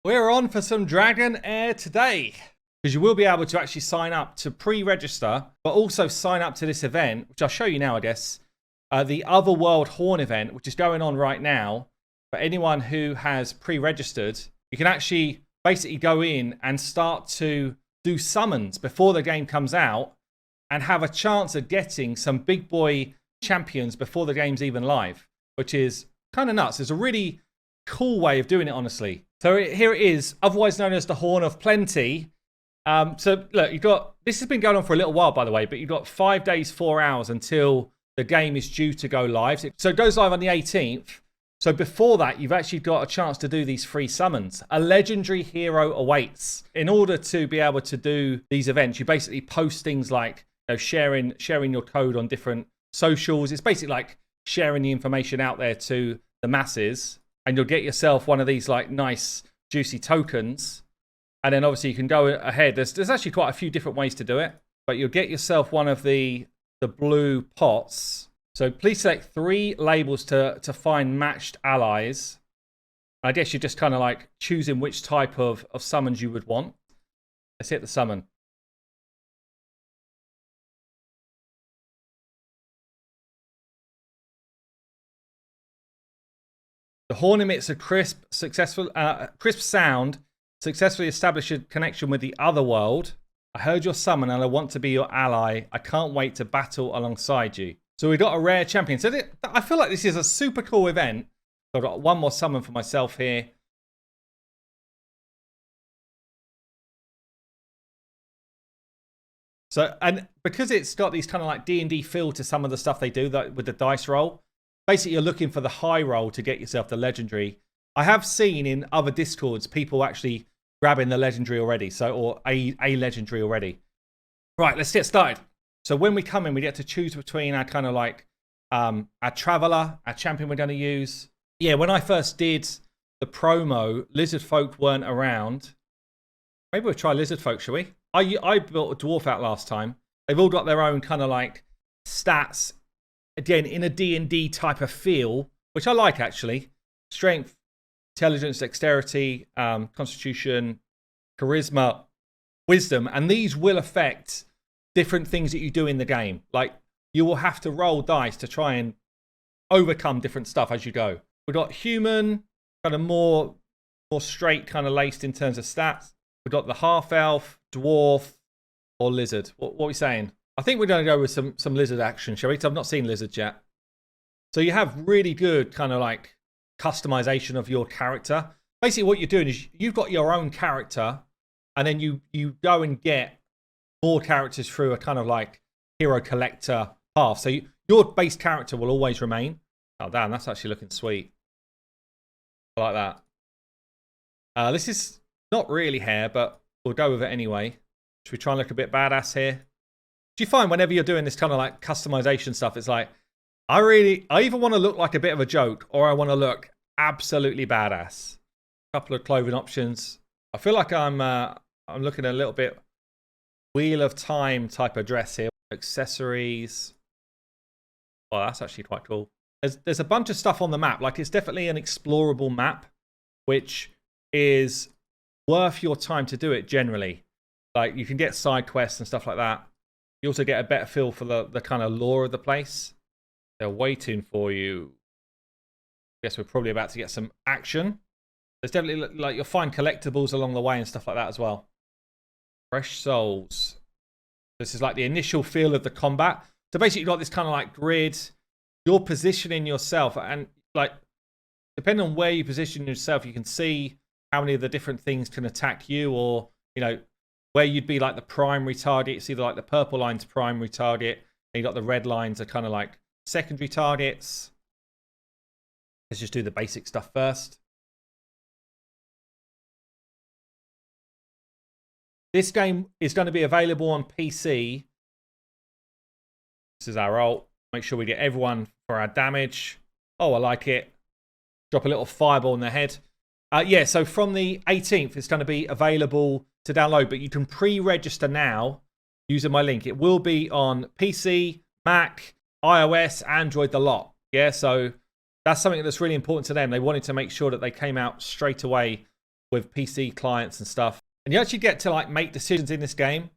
We're on for some Dragonheir today, because you will be able to actually sign up to pre-register, but also sign up to this event, which I'll show you now, I guess. The Otherworld Horn event, which is going on right now. For anyone who has pre-registered, you can actually basically go in and start to do summons before the game comes out and have a chance of getting some big boy champions before the game's even live, which is kind of nuts. It's a really cool way of doing it, honestly. So here it is, otherwise known as the Horn of Plenty. So look, this has been going on for a little while, by the way, but you've got 5 days, 4 hours until the game is due to go live. So it goes live on the 18th. So before that, you've actually got a chance to do these free summons. A legendary hero awaits. In order to be able to do these events, you basically post things like sharing your code on different socials. It's basically like sharing the information out there to the masses. And you'll get yourself one of these like nice juicy tokens. And then obviously you can go ahead. There's actually quite a few different ways to do it. But you'll get yourself one of the blue pots. So please select 3 labels to find matched allies. I guess you're just kind of like choosing which type of summons you would want. Let's hit the summon. The horn emits a crisp sound, successfully established a connection with the other world. I heard your summon and I want to be your ally. I can't wait to battle alongside you. So we got a rare champion. So I feel like this is a super cool event. I've got one more summon for myself here. So, and because it's got these kind of like D&D feel to some of the stuff they do with the dice roll, basically you're looking for the high roll to get yourself the legendary. I have seen in other Discords people actually grabbing the legendary already, or a legendary already. Right, let's get started. So when we come in, we get to choose between our kind of like our traveler, our champion we're going to use. Yeah, when I first did the promo, lizard folk weren't around. Maybe we'll try lizard folk, shall we? I built a dwarf out last time. They've all got their own kind of like stats. Again, in a D&D type of feel, which I like actually. Strength, intelligence, dexterity, constitution, charisma, wisdom. And these will affect different things that you do in the game. Like, you will have to roll dice to try and overcome different stuff as you go. We've got human, kind of more straight kind of laced in terms of stats. We've got the half-elf, dwarf, or lizard. What are we saying? I think we're going to go with some lizard action, shall we? Because I've not seen lizards yet. So you have really good kind of like customization of your character. Basically what you're doing is you've got your own character, and then you go and get more characters through a kind of like hero collector path. So your base character will always remain. Oh, damn, that's actually looking sweet. I like that. This is not really hair, but we'll go with it anyway. Should we try and look a bit badass here? Do you find whenever you're doing this kind of like customization stuff, it's like, I either want to look like a bit of a joke or I want to look absolutely badass. A couple of clothing options. I feel like I'm looking a little bit Wheel of Time type of dress here. Accessories. Oh, that's actually quite cool. There's a bunch of stuff on the map. Like, it's definitely an explorable map, which is worth your time to do it generally. Like, you can get side quests and stuff like that. You also get a better feel for the kind of lore of the place. They're waiting for you. I guess we're probably about to get some action. There's definitely, like, you'll find collectibles along the way and stuff like that as well. Fresh souls. This is like the initial feel of the combat. So basically you've got this kind of like grid. You're positioning yourself, and like, depending on where you position yourself, you can see how many of the different things can attack you, or, where you'd be like the primary target. It's either like the purple line's primary target, and you got the red lines are kind of like secondary targets. Let's just do the basic stuff first. This game is going to be available on PC. This is our ult. Make sure we get everyone for our damage. Oh, I like it. Drop a little fireball in the head. Yeah, so from the 18th, it's going to be available to download, but you can pre-register now using my link. It will be on PC, Mac, iOS, Android, the lot. Yeah, so that's something that's really important to them. They wanted to make sure that they came out straight away with PC clients and stuff. And you actually get to like make decisions in this game.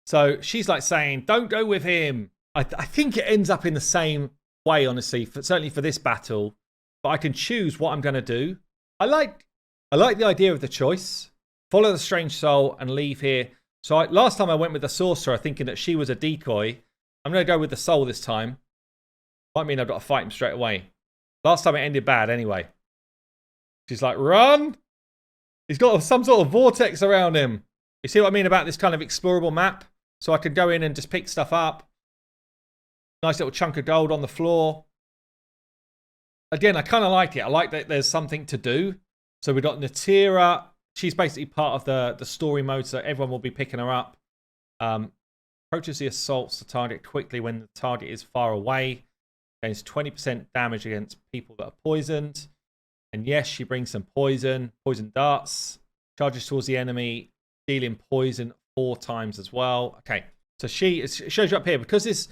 So she's like saying, don't go with him. I think it ends up in the same way, honestly, certainly for this battle. But I can choose what I'm going to do. I like the idea of the choice. Follow the strange soul and leave here. So last time I went with the sorcerer thinking that she was a decoy. I'm going to go with the soul this time. Might mean I've got to fight him straight away. Last time it ended bad anyway. She's like, run! He's got some sort of vortex around him. You see what I mean about this kind of explorable map? So I can go in and just pick stuff up. Nice little chunk of gold on the floor. Again, I kind of like it. I like that there's something to do. So we've got Natira. She's basically part of the story mode, so everyone will be picking her up. Approaches the assaults the target quickly when the target is far away. Gains 20% damage against people that are poisoned. And yes, she brings some poison darts. Charges towards the enemy, dealing poison 4 times as well. Okay, so it shows you up here because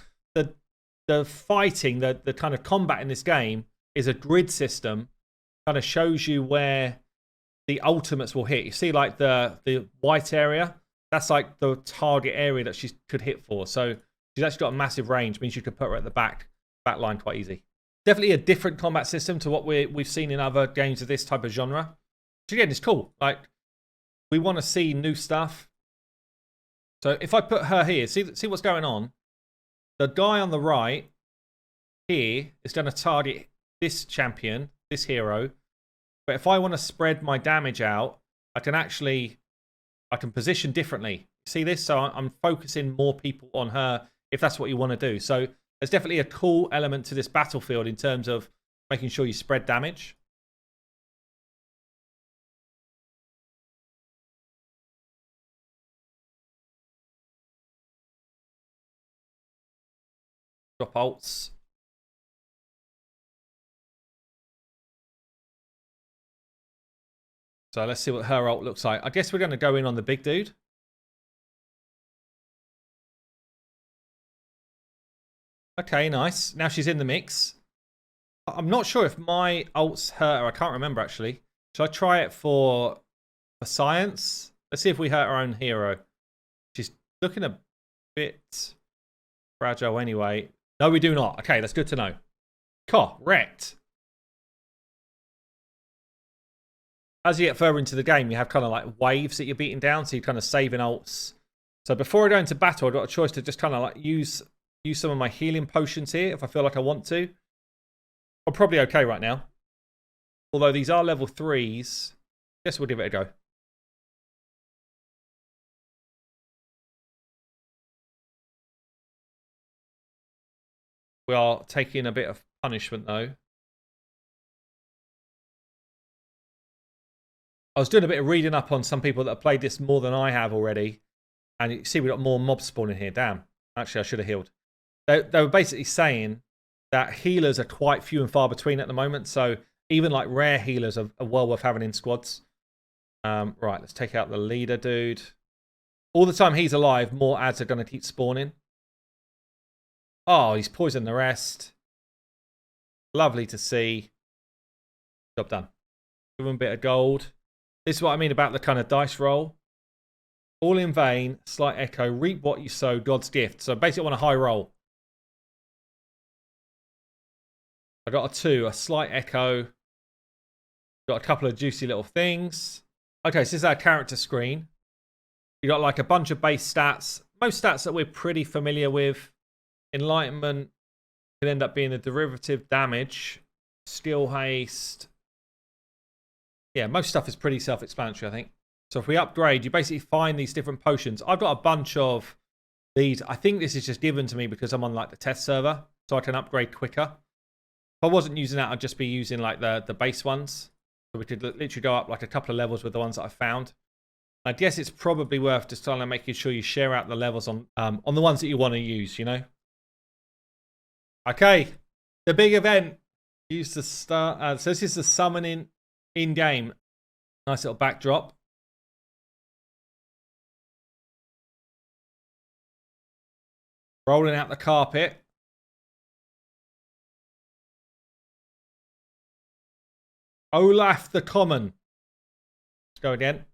the fighting, the kind of combat in this game is a grid system. Kind of shows you where the ultimates will hit. You see, like the white area, that's like the target area that she could hit for. So she's actually got a massive range, means you could put her at the back line quite easy. Definitely a different combat system to what we've seen in other games of this type of genre. Which again, is cool. Like, we want to see new stuff. So if I put her here, see what's going on. The guy on the right here is going to target this champion, this hero. But if I want to spread my damage out, I can position differently. See this? So I'm focusing more people on her if that's what you want to do. So there's definitely a cool element to this battlefield in terms of making sure you spread damage. Drop ults. So let's see what her ult looks like. I guess we're going to go in on the big dude. Okay, nice. Now she's in the mix. I'm not sure if my ults hurt her. I can't remember, actually. Should I try it for science? Let's see if we hurt our own hero. She's looking a bit fragile anyway. No, we do not. Okay, that's good to know. Correct. As you get further into the game, you have kind of like waves that you're beating down, so you're kind of saving ults. So before I go into battle, I've got a choice to just kind of like use some of my healing potions here if I feel like I want to. I'm probably okay right now. Although these are level 3s. Guess we'll give it a go. We are taking a bit of punishment though. I was doing a bit of reading up on some people that have played this more than I have already. And you see we've got more mobs spawning here. Damn. Actually, I should have healed. They were basically saying that healers are quite few and far between at the moment. So even like rare healers are well worth having in squads. Right, let's take out the leader dude. All the time he's alive, more ads are going to keep spawning. Oh, he's poisoned the rest. Lovely to see. Job done. Give him a bit of gold. This is what I mean about the kind of dice roll. All in vain, slight echo, reap what you sow, God's gift. So basically I want a high roll. I got a 2, a slight echo. Got a couple of juicy little things. Okay, so this is our character screen. You got like a bunch of base stats. Most stats that we're pretty familiar with. Enlightenment can end up being the derivative damage. Skill haste. Yeah, most stuff is pretty self-explanatory, I think. So if we upgrade, you basically find these different potions. I've got a bunch of these. I think this is just given to me because I'm on like the test server, so I can upgrade quicker. If I wasn't using that, I'd just be using like the base ones. So we could literally go up like a couple of levels with the ones that I found. I guess it's probably worth just kind of making sure you share out the levels on the ones that you want to use, you know? Okay, the big event. Use the start. So this is the summoning in-game. Nice little backdrop. Rolling out the carpet. Olaf the Common. Let's go again.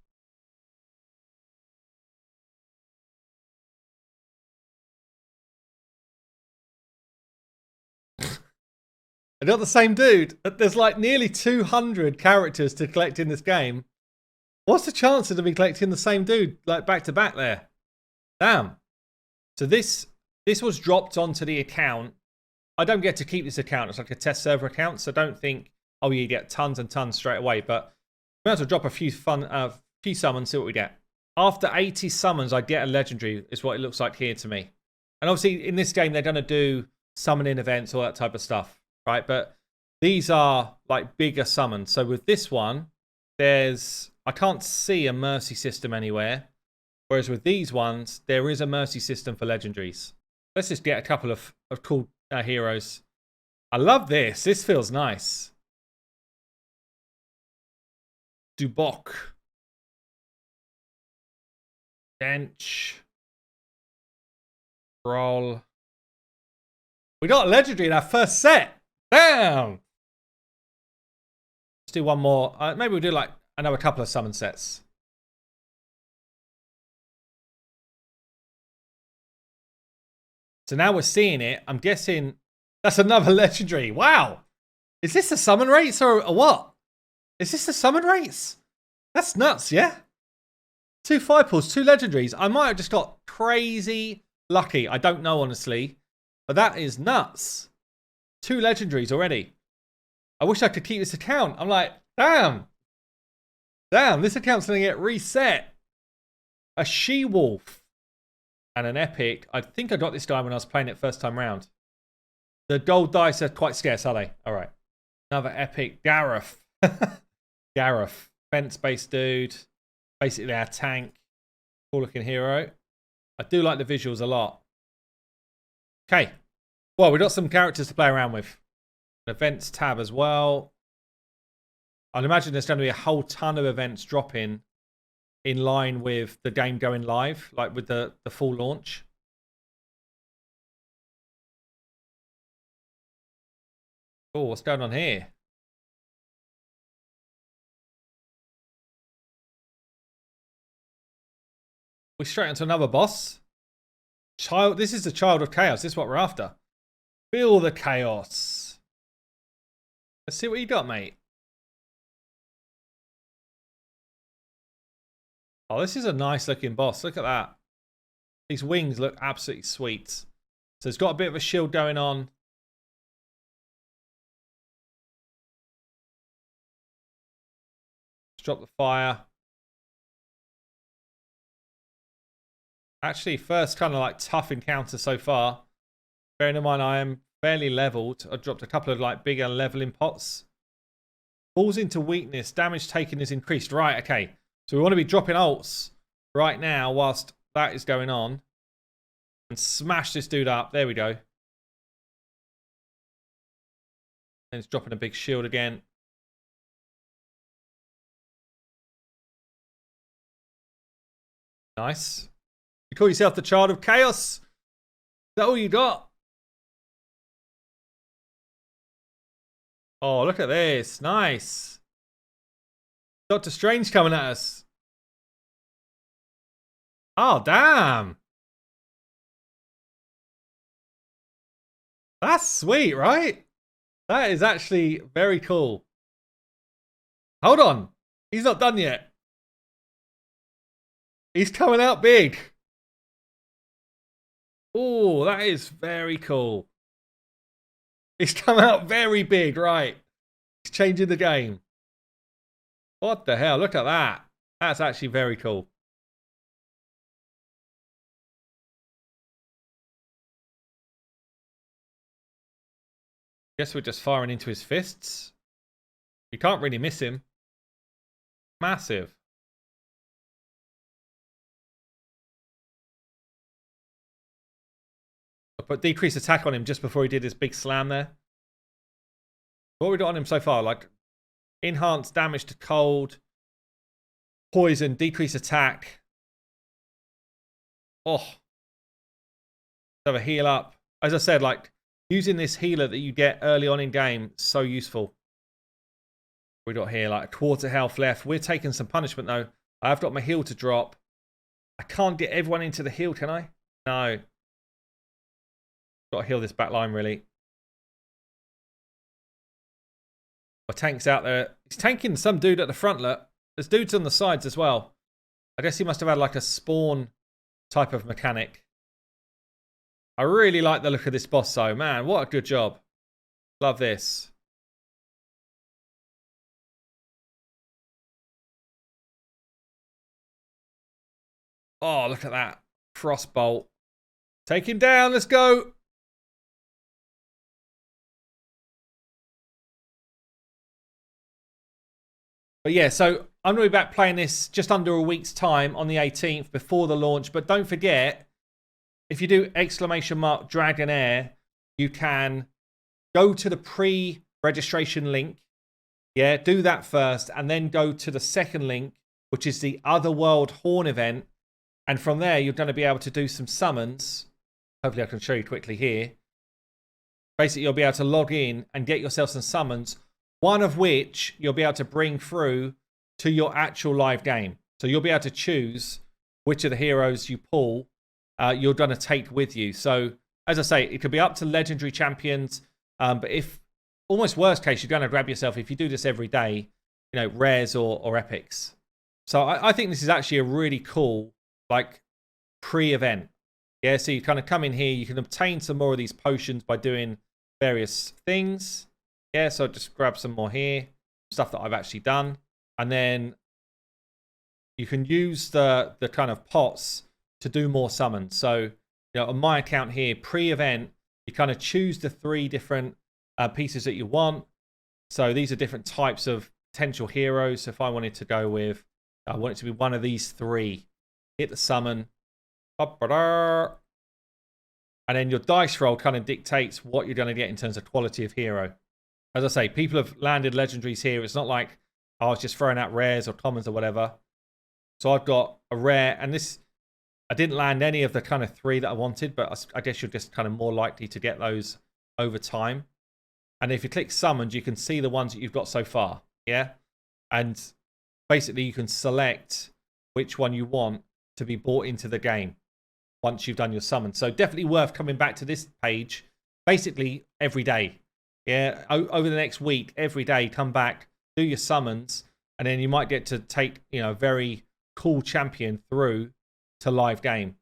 They're not the same dude. There's like nearly 200 characters to collect in this game. What's the chances of me collecting the same dude like back to back there? Damn. So this was dropped onto the account. I don't get to keep this account. It's like a test server account, so don't think, oh, you get tons and tons straight away. But we might as well drop a few summons, see what we get. After 80 summons, I get a legendary, is what it looks like here to me. And obviously, in this game, they're going to do summoning events, all that type of stuff, right? But these are like bigger summons. So with this one, I can't see a mercy system anywhere. Whereas with these ones, there is a mercy system for legendaries. Let's just get a couple of cool heroes. I love this. This feels nice. Dubok. Dench. Roll. We got a legendary in our first set. Damn. Let's do one more. Maybe we'll do like another couple of summon sets. So now we're seeing it. I'm guessing that's another legendary. Wow. Is this the summon rates or what? Is this the summon rates? That's nuts, yeah? 2 5 pulls, 2 legendaries. I might have just got crazy lucky. I don't know, honestly. But that is nuts. 2 legendaries already. I wish I could keep this account. I'm like, damn. Damn, this account's going to get reset. A she-wolf. And an epic. I think I got this guy when I was playing it first time round. The gold dice are quite scarce, are they? All right. Another epic. Gareth. Gareth. Fence-based dude. Basically our tank. Cool looking hero. I do like the visuals a lot. Okay. Well, we've got some characters to play around with. An events tab as well. I'd imagine there's going to be a whole ton of events dropping in line with the game going live, like with the full launch. Oh, what's going on here? We're straight into another boss. This is the Child of Chaos. This is what we're after. Feel the chaos. Let's see what you got, mate. Oh, this is a nice looking boss. Look at that. These wings look absolutely sweet. So it's got a bit of a shield going on. Let's drop the fire. Actually, first kind of like tough encounter so far. Bearing in mind I am fairly leveled. I dropped a couple of like bigger leveling pots. Falls into weakness. Damage taken is increased. Right, okay. So we want to be dropping ults right now whilst that is going on. And smash this dude up. There we go. And it's dropping a big shield again. Nice. You call yourself the Child of Chaos? Is that all you got? Oh, look at this. Nice. Doctor Strange coming at us. Oh, damn. That's sweet, right? That is actually very cool. Hold on. He's not done yet. He's coming out big. Oh, that is very cool. He's come out very big, right? He's changing the game. What the hell? Look at that. That's actually very cool. Guess we're just firing into his fists. You can't really miss him. Massive. I put decreased attack on him just before he did his big slam there. What have we got on him so far? Like enhanced damage to cold, poison, decreased attack. Oh. Have a heal up. As I said, like using this healer that you get early on in game, so useful. We got here like a quarter health left. We're taking some punishment though. I have got my heal to drop. I can't get everyone into the heal, can I? No. Got to heal this back line really. My tank's out there. He's tanking some dude at the front, look. There's dudes on the sides as well. I guess he must have had like a spawn type of mechanic. I really like the look of this boss though. Man, what a good job. Love this. Oh, look at that. Frostbolt. Take him down. Let's go. But yeah, so I'm going to be back playing this just under a week's time on the 18th before the launch. But don't forget, if you do ! Dragonheir, you can go to the pre-registration link. Yeah, do that first and then go to the second link, which is the Otherworld Horn event. And from there, you're going to be able to do some summons. Hopefully I can show you quickly here. Basically, you'll be able to log in and get yourself some summons, one of which you'll be able to bring through to your actual live game. So you'll be able to choose which of the heroes you pull you're going to take with you. So, as I say, it could be up to legendary champions. But if, almost worst case, you're going to grab yourself, if you do this every day, you know, rares or epics. So I think this is actually a really cool, like, pre-event. Yeah, so you kind of come in here, you can obtain some more of these potions by doing various things. Yeah, so just grab some more here, stuff that I've actually done. And then you can use the kind of pots to do more summons. So, you know, on my account here, pre-event, you kind of choose the 3 different pieces that you want. So these are different types of potential heroes. So if I wanted to go with, I want it to be one of these 3. Hit the summon. And then your dice roll kind of dictates what you're going to get in terms of quality of hero. As I say, people have landed legendaries here. It's not like I was just throwing out rares or commons or whatever. So I've got a rare, and this, I didn't land any of the kind of 3 that I wanted, but I guess you're just kind of more likely to get those over time. And if you click summons, you can see the ones that you've got so far. Yeah. And basically you can select which one you want to be brought into the game once you've done your summon. So definitely worth coming back to this page basically every day. Yeah, over the next week, every day, come back, do your summons, and then you might get to take, you know, a very cool champion through to live game.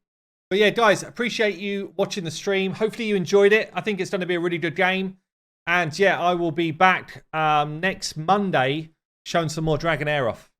But yeah, guys, appreciate you watching the stream. Hopefully you enjoyed it. I think it's going to be a really good game. And yeah, I will be back next Monday showing some more Dragonheir off.